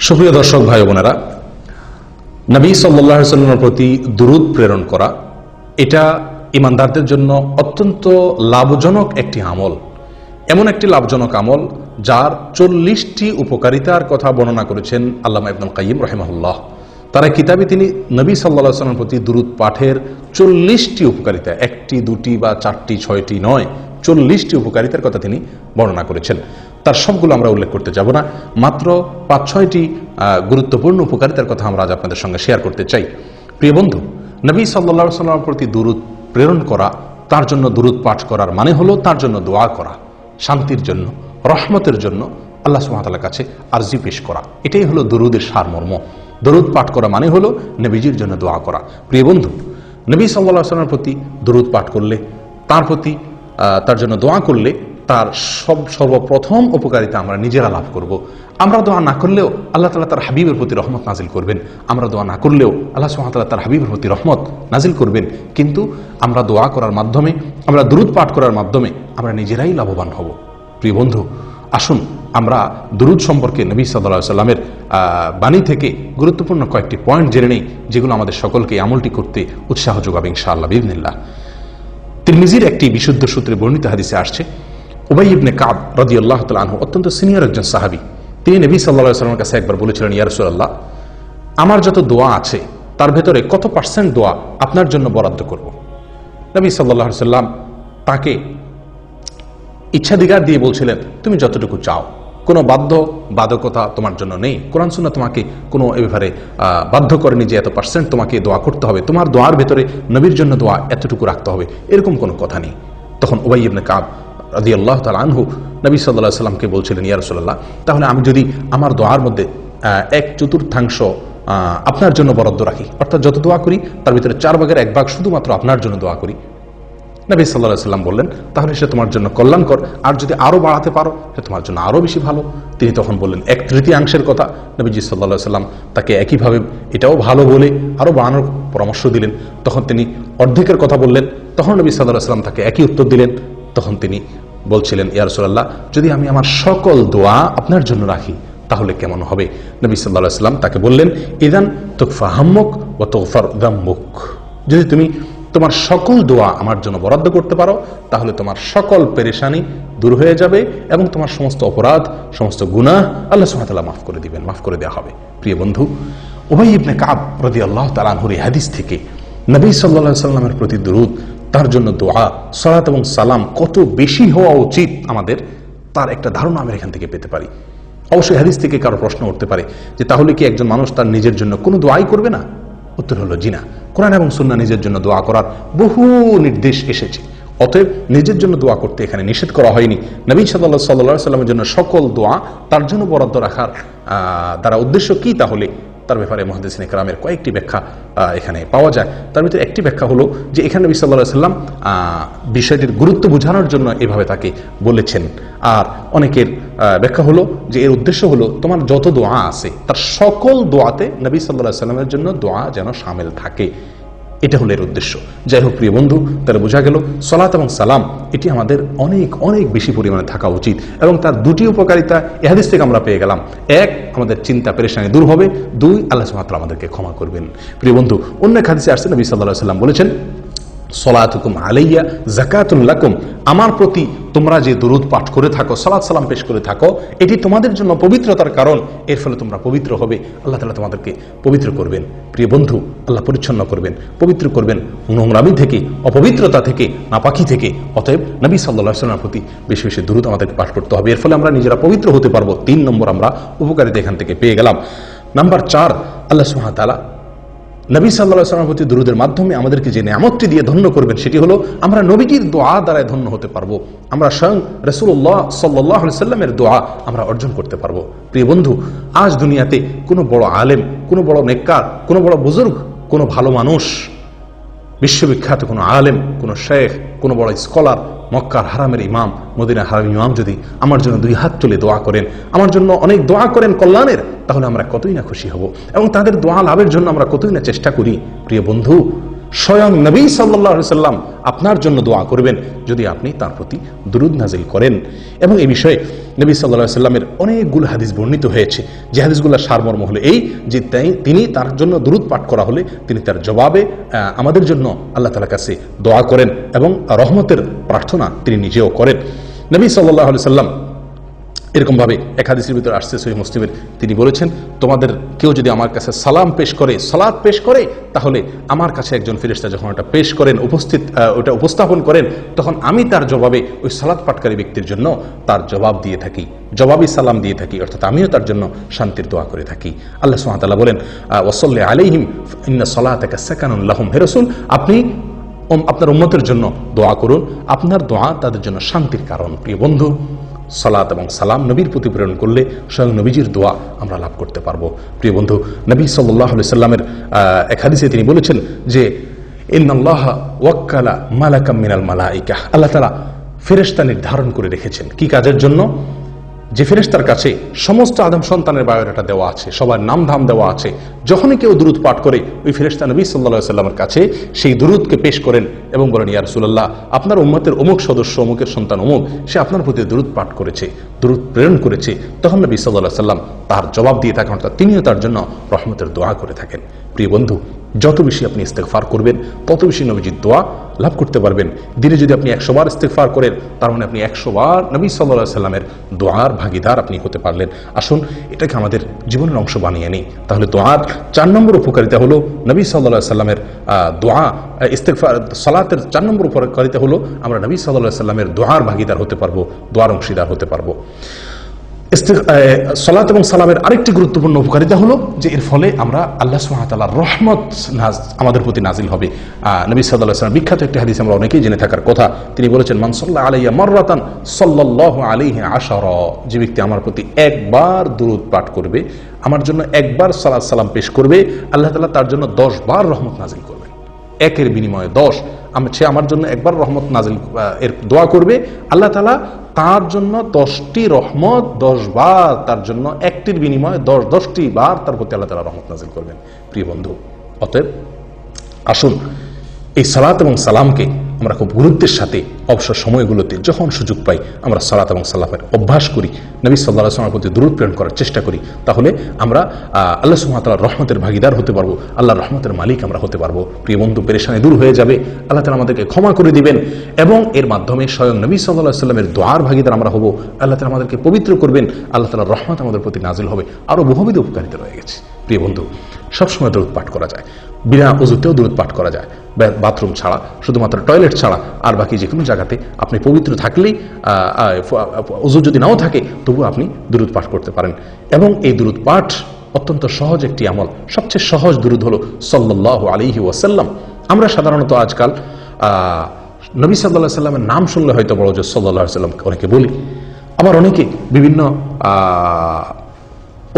সুপ্রিয় দর্শক ভাই বোনেরা, নবী সাল্লাল্লাহু আলাইহি ওয়াসাল্লামের প্রতি দুরূদ প্রেরণ করা এটা ঈমানদারদের জন্য অত্যন্ত লাভজনক একটি আমল। এমন একটি লাভজনক আমল যার 40টি উপকারিতার কথা বর্ণনা করেছেন আল্লামা ইবনুল কাইয়িম রাহিমাহুল্লাহ। তার কিতাবে তিনি নবী সাল্লাল্লাহু আলাইহি ওয়াসাল্লামের প্রতি দুরূদ পাঠের 40টি উপকারিতা, একটি দুটি বা চারটি ছয়টি নয়, 40টি উপকারিতার কথা তিনি বর্ণনা করেছেন। তার সবগুলো আমরা উল্লেখ করতে যাব না, মাত্র 5-6টি গুরুত্বপূর্ণ উপকারিতার কথা আমরা আজ আপনাদের সঙ্গে শেয়ার করতে চাই। প্রিয় বন্ধু, নবী সাল্লাল্লাহু আলাইহি ওয়াসাল্লামের প্রতি দুরূদ প্রেরণ করা, তার জন্য দুরূদ পাঠ করার মানে হলো তার জন্য দোয়া করা, শান্তির জন্য, রহমতের জন্য আল্লাহ সুবহানাহু ওয়া তাআলার কাছে আরজি পেশ করা। এটাই হলো দুরূদের সারমর্ম। দুরূদ পাঠ করা মানে হলো নবীজির জন্য দোয়া করা। প্রিয় বন্ধু, নবী সাল্লাল্লাহু আলাইহি ওয়াসাল্লামের প্রতি দুরূদ পাঠ করলে, তার জন্য দোয়া করলে তার সর্বপ্রথম উপকারিতা আমরা নিজেরা লাভ করব। আমরা দোয়া না করলেও আল্লাহ তাআলা তার হাবিবের প্রতি রহমত নাজিল করবেন। আমরা দোয়া না করলেও আল্লাহ সুবহানাহু ওয়া তাআলা তার হাবিবের প্রতি রহমত নাজিল করবেন। কিন্তু আমরা দোয়া করার মাধ্যমে, আমরা দুরূদ পাঠ করার মাধ্যমে আমরা নিজেরাই লাভবান হব। প্রিয় বন্ধু, আসুন আমরা দুরূদ সম্পর্কে নবী সাল্লাল্লাহু আলাইহি ওয়াসাল্লামের বাণী থেকে গুরুত্বপূর্ণ কয়েকটি পয়েন্ট জেনে নেই, যেগুলো আমাদের সকলকে আমলটি করতে উৎসাহ যোগাবে ইনশাআল্লাহ বিইذنিল্লাহ। তিরমিজির একটি বিশুদ্ধ সূত্রে বর্ণিত হাদিসে আসছে, উবাই ইবনে কাব রাদিয়াল্লাহু তাআলা আনহু অত্যন্ত সিনিয়র একজন সাহাবী। তিনি নবী সাল্লাল্লাহু আলাইহি ওয়াসাল্লামের কাছে একবার বলেছিলেন, ইয়া রাসূলুল্লাহ, আমার যত দোয়া আছে তার ভেতরে কত পার্সেন্ট দোয়া আপনার জন্য বরাদ্দ করব? নবী সাল্লাল্লাহু আলাইহি ওয়াসাল্লাম তাকে ইচ্ছাধিকার দিয়ে বলছিলেন, তুমি যতটুকু চাও, কোনো বাধ্যকতা তোমার জন্য নেই। কোরআন সুন্নাহ তোমাকে কোনো এ ব্যাপারে বাধ্য করেনি যে এত পার্সেন্ট তোমাকে দোয়া করতে হবে, তোমার দোয়ার ভেতরে নবীর জন্য দোয়া এতটুকু রাখতে হবে, এরকম কোনো কথা নেই। তখন উবাই ইবনে কাব রাদিয়াল্লাহু তাআলা আনহু নবী সাল্লাল্লাহু আলাইহি ওয়াসাল্লামকে বলছিলেন, ইয়া রাসূলুল্লাহ, তাহলে আমি যদি আমার দোয়ার মধ্যে 1/4 আপনার জন্য বরাদ্দ রাখি, অর্থাৎ যত দোয়া করি তার ভিতরে 4/1 শুধুমাত্র আপনার জন্য দোয়া করি। নবী সাল্লাল্লাহু আলাইহি ওয়াসাল্লাম বললেন, তাহলে সে তোমার জন্য কল্যাণকর, আর যদি আরো বাড়াতে পারো সে তোমার জন্য আরো বেশি ভালো। তিনি তখন বললেন 1/3 কথা। নবীজি সাল্লাল্লাহু আলাইহি ওয়াসাল্লাম তাকে একইভাবে এটাও ভালো বলে আরো বাড়ানোর পরামর্শ দিলেন। তখন তিনি অর্ধেকের কথা বললেন। তখন নবী সাল্লাল্লাহু আলাইহি ওয়াসাল্লাম তাকে একই উত্তর দিলেন। তখন তিনি বলছিলেন, ইয়া রাসূলুল্লাহ, যদি আমি আমার সকল দোয়া আপনার জন্য রাখি তাহলে কেমন হবে? নবী সাল্লাল্লাহু আলাইহি ওয়াসাল্লাম তাকে বললেন, ইযান তুকফা হাম্মুক ওয়া তুগফার যাম্মুক। যদি তুমি তোমার সকল দোয়া আমার জন্য বরাদ্দ করতে পারো তাহলে তোমার সকল পেরেশানি দূর হয়ে যাবে এবং তোমার সমস্ত অপরাধ, সমস্ত গুনাহ আল্লাহ সুবহানাহু ওয়া তাআলা মাফ করে দিবেন, মাফ করে দেওয়া হবে। প্রিয় বন্ধু, উবাই ইবনে কাব রাদিয়াল্লাহু তাআলা আনহুর এই হাদিস থেকে নবী সাল্লাল্লাহু আলাইহি ওয়াসাল্লামের প্রতি দুরূদ, তার জন্য দোয়া, সালাত এবং সালাম কত বেশি হওয়া উচিত আমাদের, তার একটা ধারণা আমরা এখান থেকে পেতে পারি। অবশ্যই হাদিস থেকে কারো প্রশ্ন উঠতে পারে যে তাহলে কি একজন মানুষ তার নিজের জন্য কোনো দোয়াই করবে না? উত্তর হলো জি না। কোরআন এবং সুন্নাহ নিজের জন্য দোয়া করার বহু নির্দেশ এসেছে। অতএব নিজের জন্য দোয়া করতে এখানে নিষেধ করা হয়নি। নবী সাল্লাল্লাহু আলাইহি ওয়াসাল্লামের জন্য সকল দোয়া তার জন্য বরাদ্দ রাখার দ্বারা উদ্দেশ্য কি, তাহলে তার ব্যাপারে মুহাদ্দিসিনে কেরামের কয়েকটি ব্যাখ্যা এখানে পাওয়া যায়। তার ভিতরে একটি ব্যাখ্যা হলো যে এখানে নবী সাল্লাল্লাহু আলাইহি ওয়াসাল্লাম বিষয়টির গুরুত্ব বোঝানোর জন্য এভাবে তাকে বলেছেন। আর অনেকের ব্যাখ্যা হলো যে এর উদ্দেশ্য হলো তোমার যত দোয়া আছে তার সকল দোয়াতে নবী সাল্লাল্লাহু আলাইহি ওয়াসাল্লামের জন্য দোয়া যেন শামিল থাকে, এটা হলো এর উদ্দেশ্য। যাই হোক প্রিয় বন্ধু, তাহলে বোঝা গেল সালাত এবং সালাম এটি আমাদের অনেক অনেক বেশি পরিমাণে থাকা উচিত এবং তার দুটি উপকারিতা এই হাদিস থেকে আমরা পেয়ে গেলাম। এক, আমাদের চিন্তা পেরেশানি দূর হবে। দুই, আল্লাহ সুবহানাহু ওয়া তাআলা আমাদেরকে ক্ষমা করবেন। প্রিয় বন্ধু, অন্য এক হাদিসে আসছে নবী সাল্লাল্লাহু আলাইহি ওয়াসাল্লাম বলেছেন, সলাতুকুম আলাইয়া যাকাতুল লাকুম, আমার প্রতি তোমরা যে দুরূদ পাঠ করে থাকো, সালাত সালাম পেশ করে থাকো, এটি তোমাদের জন্য পবিত্রতার কারণ, এর ফলে তোমরা পবিত্র হবে, আল্লাহ তাআলা তোমাদেরকে পবিত্র করবেন। প্রিয় বন্ধু, আল্লাহ পরিচ্ছন্ন করবেন, পবিত্র করবেন নোংরামি থেকে, অপবিত্রতা থেকে, নাপাকি থেকে। অতএব নবী সাল্লাল্লাহু আলাইহি ওয়াসাল্লামের প্রতি বেশি বেশি দুরূদ আমাদেরকে পাঠ করতে হবে, এর ফলে আমরা নিজেরা পবিত্র হতে পারবো। 3 নম্বর আমরা উপকারিতা এখান থেকে পেয়ে গেলাম। নাম্বার 4, আল্লাহ সুবহানাহু ওয়া তাআলা নবী সাল্লাল্লাহু আলাইহি ওয়াসাল্লামের প্রতি দুরূদের মাধ্যমে আমাদেরকে যে নিয়ামতটি দিয়ে ধন্য করবেন সেটি হলো আমরা নবীজির দোয়া দ্বারাই ধন্য হতে পারবো। আমরা স্বয়ং রাসূলুল্লাহ সাল্লাল্লাহু আলাইহি ওয়াসাল্লামের দোয়া আমরা অর্জন করতে পারবো। প্রিয় বন্ধু, আজ দুনিয়াতে কোনো বড় আলেম, কোনো বড় নেককার, কোনো বড় বুজুর্গ, কোনো ভালো মানুষ, বিশ্ববিখ্যাত কোনো আলেম, কোনো শেখ, কোনো বড় স্কলার, মক্কার হারামের ইমাম, মদিনার হারামের ইমাম যদি আমার জন্য 2 হাত তুলে দোয়া করেন, আমার জন্য অনেক দোয়া করেন কল্যাণের, তাহলে আমরা কতই না খুশি হব এবং তাদের দোয়া লাভের জন্য আমরা কতই না চেষ্টা করি। প্রিয় বন্ধু, স্বয়ং নবী সাল্লাল্লাহু আলাইহি সাল্লাম আপনার জন্য দোয়া করবেন যদি আপনি তার প্রতি দুরূদ নাজিল করেন। এবং এই বিষয়ে নবী সাল্লাল্লাহু আলাইহি সাল্লামের অনেকগুলো হাদিস বর্ণিত হয়েছে, যে হাদিসগুলোর সারমর্ম হলো এই যে তিনি তার জন্য দুরূদ পাঠ করা হলে তিনি তার জবাবে আমাদের জন্য আল্লাহ তাআলার কাছে দোয়া করেন এবং রহমতের প্রার্থনা তিনি নিজেও করেন। নবী সাল্লাল্লাহু আলাইহি সাল্লাম এরকমভাবে এক হাদিসের ভিতরে আসছে সহিহ মুসলিমের, তিনি বলেছেন, তোমাদের কেউ যদি আমার কাছে সালাম পেশ করে, সালাত পেশ করে, তাহলে আমার কাছে একজন ফেরেশতা যখন ওটা পেশ করেন, ওটা উপস্থাপন করেন, তখন আমি তার জবাবে ওই সালাত পাঠকারী ব্যক্তির জন্য তার জবাব দিয়ে থাকি, জবাবি সালাম দিয়ে থাকি, অর্থাৎ আমিও তার জন্য শান্তির দোয়া করে থাকি। আল্লাহ সুবহানাহু ওয়া তাআলা বলেন, ওয়াসাল্লি আলাইহিম ইন্না সালাতাকা সাকানুন লাহুম। হে রাসূল, আপনি আপনার উম্মতের জন্য দোয়া করুন, আপনার দোয়া তাদের জন্য শান্তির কারণ। প্রিয় বন্ধু, সালাত এবং সালাম নবীর প্রতি প্রেরণ করলে স্বয়ং নবীজির দোয়া আমরা লাভ করতে পারবো। প্রিয় বন্ধু, নবী সাল্লাল্লাহু আলাইহি সাল্লামের এক হাদিসে তিনি বলেছেন যে ইন্নাল্লাহা ওয়াক্কালা মালাকাম মিনাল মালাইকা, আল্লাহ তাআলা ফেরেশতা নির্ধারণ করে রেখেছেন কি কাজের জন্য? যে ফেরেশতার কাছে সমস্ত আদম সন্তানের বায়োডাটা দেওয়া আছে, সবার নাম ধাম দেওয়া আছে। যখনই কেউ দুরূদ পাঠ করে, ওই ফেরেশতা নবী সাল্লাল্লাহু আলাইহি সাল্লামের কাছে সেই দুরূদকে পেশ করেন এবং বলেন, ইয়া রাসূলুল্লাহ, আপনার উম্মতের অমুক সদস্য, অমুকের সন্তান অমুক, সে আপনার প্রতি দুরূদ পাঠ করেছে, দুরূদ প্রেরণ করেছে। তখন নবী সাল্লাল্লাহু আলাইহি সাল্লাম তার জবাব দিয়ে থাকেন, অর্থাৎ তিনিও তার জন্য রহমতের দোয়া করে থাকেন। প্রিয় বন্ধু, যত বেশি আপনি ইস্তেগফার করবেন, তত বেশি নবীজির দোয়া লাভ করতে পারবেন। দিনে যদি আপনি 100 বার ইস্তেগফার করেন, তার মানে আপনি 100 বার নবী সাল্লাল্লাহু আলাইহি সাল্লামের দোয়ার ভাগীদার আপনি হতে পারলেন। আসুন এটাকে আমাদের জীবনের অংশ বানিয়ে নিই। তাহলে দোয়ার 4 নম্বর উপকারিতা হলো নবী সাল্লাল্লাহু আলাইহি সাল্লামের দোয়া, ইস্তেগফার, সালাতের 4 নম্বর উপকারিতা হলো আমরা নবী সাল্লাল্লাহু আলাইহি সাল্লামের দোয়ার ভাগীদার হতে পারবো, দোয়ার অংশীদার হতে পারবো। সালাত এবং সালামের আরেকটি গুরুত্বপূর্ণ উপকারিতা হলো যে এর ফলে আমরা আল্লাহ সুবহানাহু ওয়া তাআলার রহমত আমাদের প্রতি নাজিল হবে। নবী সাল্লাল্লাহু আলাইহি ওয়াসাল্লাম বিখ্যাত একটি হাদিস আমরা অনেকেই জেনে থাকার কথা, তিনি বলেছেন, মান সাল্লা আলাইয়া মাররাতান সাল্লাল্লাহু আলাইহি আশারা, যে ব্যক্তি আমার প্রতি একবার দুরূদ পাঠ করবে, আমার জন্য একবার সালাত সালাম পেশ করবে, আল্লাহ তাআলা তার জন্য 10 বার রহমত নাজিল করবেন। একের বিনিময়ে 10, সে আমার জন্য একবার রহমত নাজিল এর দোয়া করবে, আল্লাহ তাআলা তার জন্য 10টি রহমত 10 বার, তার জন্য একটির বিনিময়ে 10টি বার তার প্রতি আল্লাহ তাআলা রহমত নাজিল করবেন। প্রিয় বন্ধু, অতএব আসুন এই সালাত এবং সালামকে আমরা খুব গুরুত্বের সাথে অবসর সময়গুলোতে যখন সুযোগ পাই আমরা সালাত এবং সালামের অভ্যাস করি, নবী সাল্লাল্লাহু আলাইহি ওয়াসাল্লামের প্রতি দুরূদ প্রেরণ করার চেষ্টা করি। তাহলে আমরা আল্লাহ সুবহানাহু ওয়া তাআলার রহমতের ভাগীদার হতে পারবো, আল্লাহর রহমতের মালিক আমরা হতে পারবো। প্রিয় বন্ধু, পেরেশানি দূর হয়ে যাবে, আল্লাহ তাআলা আমাদেরকে ক্ষমা করে দিবেন এবং এর মাধ্যমে স্বয়ং নবী সাল্লাল্লাহু আলাইহি ওয়াসাল্লামের দোয়ার ভাগীদার আমরা হব। আল্লাহ তাআলা আমাদেরকে পবিত্র করবেন, আল্লাহ তাআলার রহমত আমাদের প্রতি নাজিল হবে। আরো বহুবিধ উপকারিতা রয়ে গেছে। প্রিয় বন্ধু, সবসময় দুরূদ পাঠ করা যায়, বিনা ওযুতেও দুরূদ পাঠ করা যায়, বাথরুম ছাড়া, শুধুমাত্র টয়লেট ছাড়া, আর বাকি যে কোনো জায়গাতে আপনি পবিত্র থাকলেই, ওযু যদি নাও থাকে তবু আপনি দুরূদ পাঠ করতে পারেন। এবং এই দুরূদ পাঠ অত্যন্ত সহজ একটি আমল। সবচেয়ে সহজ দুরূদ হলো সাল্লাল্লাহু আলাইহি ওয়াসাল্লাম। আমরা সাধারণত আজকাল নবী সাল্লাল্লাহু আলাইহি ওয়াসাল্লামের নাম শুনলে হয়তো বড় যে সাল্লাল্লাহু আলাইহি ওয়াসাল্লাম অনেকে বলি, আবার অনেকে বিভিন্ন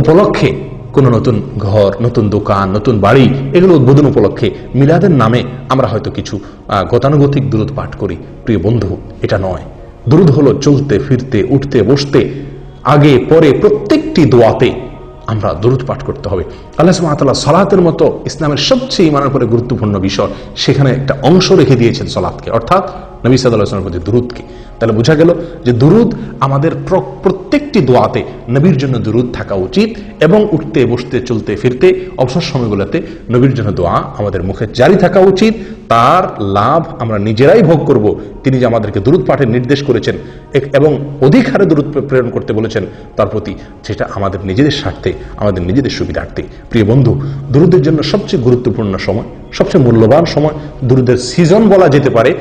উপলক্ষে কোনো নতুন ঘর, নতুন দোকান, নতুন বাড়ি, এগুলো উদ্বোধন উপলক্ষে মিলাদের নামে আমরা হয়তো কিছু গতানুগতিক দুরূদ পাঠ করি। প্রিয় বন্ধু, এটা নয়। দুরূদ হলো চলতে ফিরতে, উঠতে বসতে, আগে পরে প্রত্যেকটি দোয়াতে আমরা দুরূদ পাঠ করতে হবে। আল্লাহ সুবহানাহু ওয়া তাআলা সালাতের মতো ইসলামের সবচেয়ে ঈমানের পরে গুরুত্বপূর্ণ বিষয়, সেখানে একটা অংশ রেখে দিয়েছেন সালাতকে, অর্থাৎ নবী সাল্লাল্লাহু আলাইহি ওয়াসাল্লামের প্রতি দুরূদকে। তাহলে বোঝা গেল যে দুরূদ আমাদের প্রত্যেকটি দোয়াতে নবীর জন্য দুরূদ থাকা উচিত এবং উঠতে বসতে চলতে ফিরতে অবসর সময়গুলোতে নবীর জন্য দোয়া আমাদের মুখে জারি থাকা উচিত। তার লাভ আমরা নিজেরাই ভোগ করব। তিনি যে আমাদেরকে দুরূদ পাঠের নির্দেশ করেছেন এবং অধিক হারে দুরূদ প্রেরণ করতে বলেছেন তার প্রতি, সেটা আমাদের নিজেদের স্বার্থে, আমাদের নিজেদের সুবিধার্থে। প্রিয় বন্ধু, দুরূদের জন্য সবচেয়ে গুরুত্বপূর্ণ সময়, সবচেয়ে মূল্যবান সময়, দুরূদের সিজন বলা যেতে পারে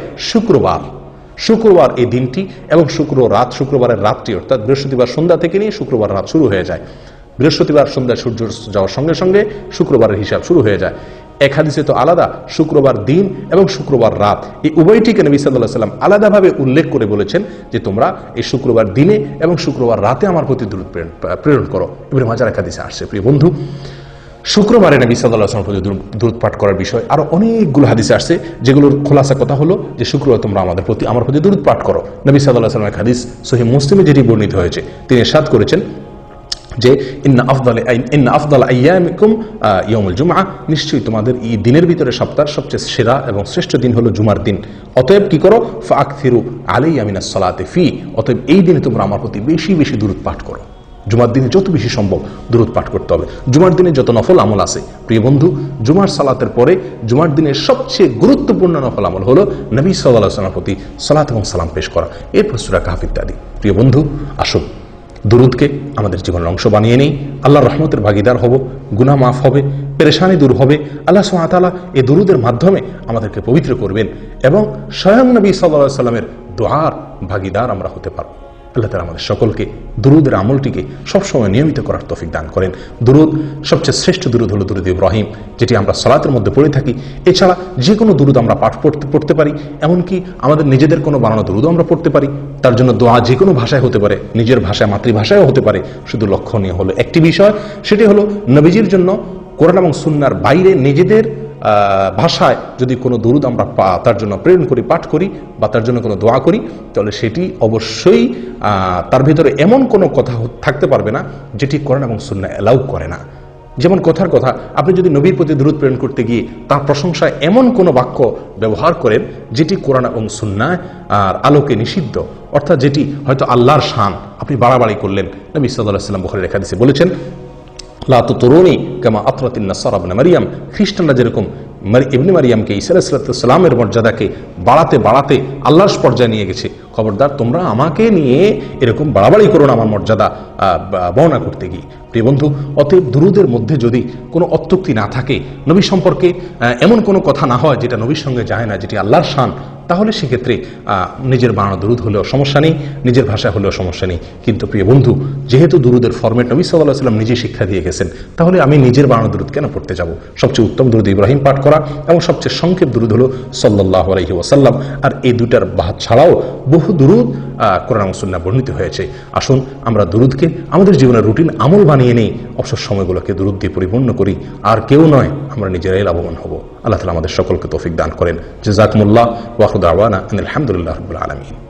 শুক্রবার এই দিনটি এবং শুক্রবারের রাতটি, অর্থাৎ বৃহস্পতিবার সন্ধ্যা থেকে নিয়ে শুক্রবার রাত শুরু হয়ে যায়। বৃহস্পতিবার সন্ধ্যায় সূর্য যাওয়ার সঙ্গে সঙ্গে শুক্রবারের হিসাব শুরু হয়ে যায়। এক হাদিসে তো আলাদা শুক্রবার দিন এবং শুক্রবার রাত, এই উভয়টিকে নবী সাল্লাল্লাহু আলাইহি ওয়াসাল্লাম আলাদাভাবে উল্লেখ করে বলেছেন যে তোমরা এই শুক্রবার দিনে এবং শুক্রবার রাতে আমার প্রতি দুরূদ প্রেরণ করো। ইবনে মাজাহ এক হাদিসে আসছে। প্রিয় বন্ধু, শুক্রবারে নবী সাল্লাল্লাহু আলাইহি ওয়াসাল্লামের প্রতি দুরূদ পাঠ করার বিষয় আরো অনেকগুলো হাদিসে আসছে, যেগুলোর খোলাসা কথা হলো যে শুক্রবার তোমরা আমার প্রতি দুরূদ পাঠ করো। নবী সাল্লাল্লাহু আলাইহি ওয়াসাল্লামের হাদিস সহিহ মুসলিমে যেটি বর্ণিত হয়েছে, তিনি ইরশাদ করেছেন, যে ইন্না আফদাল আইয়ামিকুম ইয়াউমুল জুমআ, নিশ্চয়ই তোমাদের এই দিনের ভিতরে সপ্তাহের সবচেয়ে সেরা এবং শ্রেষ্ঠ দিন হলো জুমার দিন। অতএব কি করো, ফাআকথিরু আলাইয়া মিনাস সালাতি ফি, অতএব এই দিনে তোমরা আমার প্রতি বেশি বেশি দুরূদ পাঠ করো। জুমার দিনে যত বেশি সম্ভব দুরূদ পাঠ করতে হবে। জুমার দিনে যত নফল আমল আছে প্রিয় বন্ধু, জুমার সালাতের পরে জুমার দিনের সবচেয়ে গুরুত্বপূর্ণ নফল আমল হলো নবী সাল্লাল্লাহু আলাইহি ওয়াসাল্লামের প্রতি সালাত এবং সালাম পেশ করা, এরপর সূরা কাহফ ইত্যাদি। প্রিয় বন্ধু, আসুন দুরূদকে আমাদের জীবনের অংশ বানিয়ে নেই, আল্লাহর রহমতের ভাগিদার হব, গুনাহ মাফ হবে, পেরেশানি দূর হবে। আল্লাহ সুবহানাহু ওয়া তাআলা এই দুরূদের মাধ্যমে আমাদেরকে পবিত্র করবেন এবং স্বয়ং নবী সাল্লাল্লাহু আলাইহি ওয়াসাল্লামের দোয়ার ভাগিদার আমরা হতে পারব। আল্লাহ তাআলা আমাদের সকলকে দুরূদের আমলটিকে সবসময় নিয়মিত করার তৌফিক দান করেন। দুরূদ, সবচেয়ে শ্রেষ্ঠ দুরূদ হলো দুরূদ ইব্রাহিম, যেটি আমরা সালাতের মধ্যে পড়ে থাকি। এছাড়া যে কোনো দুরূদ আমরা পাঠ পড়তে পারি, এমনকি আমাদের নিজেদের কোনো বানানো দুরূদও আমরা পড়তে পারি। তার জন্য দোয়া যে কোনো ভাষায় হতে পারে, নিজের ভাষায় মাতৃভাষায়ও হতে পারে। শুধু লক্ষণীয় হলো একটি বিষয়, সেটি হলো নবীজির জন্য কোরআন এবং সুন্নাহর বাইরে নিজেদের ভাষায় যদি কোনো দুরূদ আমরা তার জন্য প্রেরণ করি, পাঠ করি বা তার জন্য কোনো দোয়া করি, তাহলে সেটি অবশ্যই তার ভিতরে এমন কোনো কথা থাকতে পারবে না যেটি কোরআন এবং সুন্নাহ অ্যালাউ করে না। যেমন কথার কথা, আপনি যদি নবীর প্রতি দুরূদ প্রেরণ করতে গিয়ে তার প্রশংসায় এমন কোনো বাক্য ব্যবহার করেন যেটি কোরআন এবং সুন্নাহ আর আলোকে নিষিদ্ধ, অর্থাৎ যেটি হয়তো আল্লাহর শান, আপনি বাড়াবাড়ি করলেন। নবী সাল্লাল্লাহু আলাইহি ওয়াসাল্লাম বুখারীর এক হাদিসে বলেছেন, লা তুতরুনি কামা আতরাতিন নাসারা ইবনে মারইয়াম, খ্রিস্টানরা যেরকম ইবনে মারইয়ামকে ঈসা আলাইহিস সালামের মর্যাদাকে বাড়াতে বাড়াতে আল্লাহর পর্যায়ে নিয়ে গেছে, খবরদার তোমরা আমাকে নিয়ে এরকম বাড়াবাড়ি করো না আমার মর্যাদা বর্ণনা করতে গিয়ে। প্রিয় বন্ধু, অতএব দুরূদের মধ্যে যদি কোনো অত্যুক্তি না থাকে, নবী সম্পর্কে এমন কোনো কথা না হয় যেটা নবীর সঙ্গে যায় না, যেটি আল্লাহর শান, তাহলে সেক্ষেত্রে নিজের বানানো দুরূদ হলেও সমস্যা নেই, নিজের ভাষা হলেও সমস্যা নেই। কিন্তু প্রিয় বন্ধু, যেহেতু দুরূদের ফরম্যাট নবী সাল্লাল্লাহু আলাইহি ওয়াসাল্লাম নিজে শিক্ষা দিয়ে গেছেন, তাহলে আমি নিজের বানানো দুরূদ কেন পড়তে যাব? সবচেয়ে উত্তম দুরূদ ইব্রাহিম পাঠ করা এবং সবচেয়ে সংক্ষেপ দুরূদ হলো সাল্লাল্লাহু আলাইহি ওয়াসাল্লাম। আর এই দুটার বাদ ছাড়াও বহু দুরূদ কোরআন এবং সুন্নাহ বর্ণিত হয়েছে। আসুন আমরা দুরূদকে আমাদের জীবনের রুটিন আমল বানিয়ে নেই, অবসর সময়গুলোকে দুরূদ দিয়ে পরিপূর্ণ করি। আর কেউ নয়, আমরা নিজেরাই লাভবান হব। আল্লাহ তাআলা আমাদের সকলকে তৌফিক দান করেন। জাযাকুমুল্লাহ ওয়া আখিরু দাওয়ানা আনিল হামদুলিল্লাহি রাব্বিল আলামিন।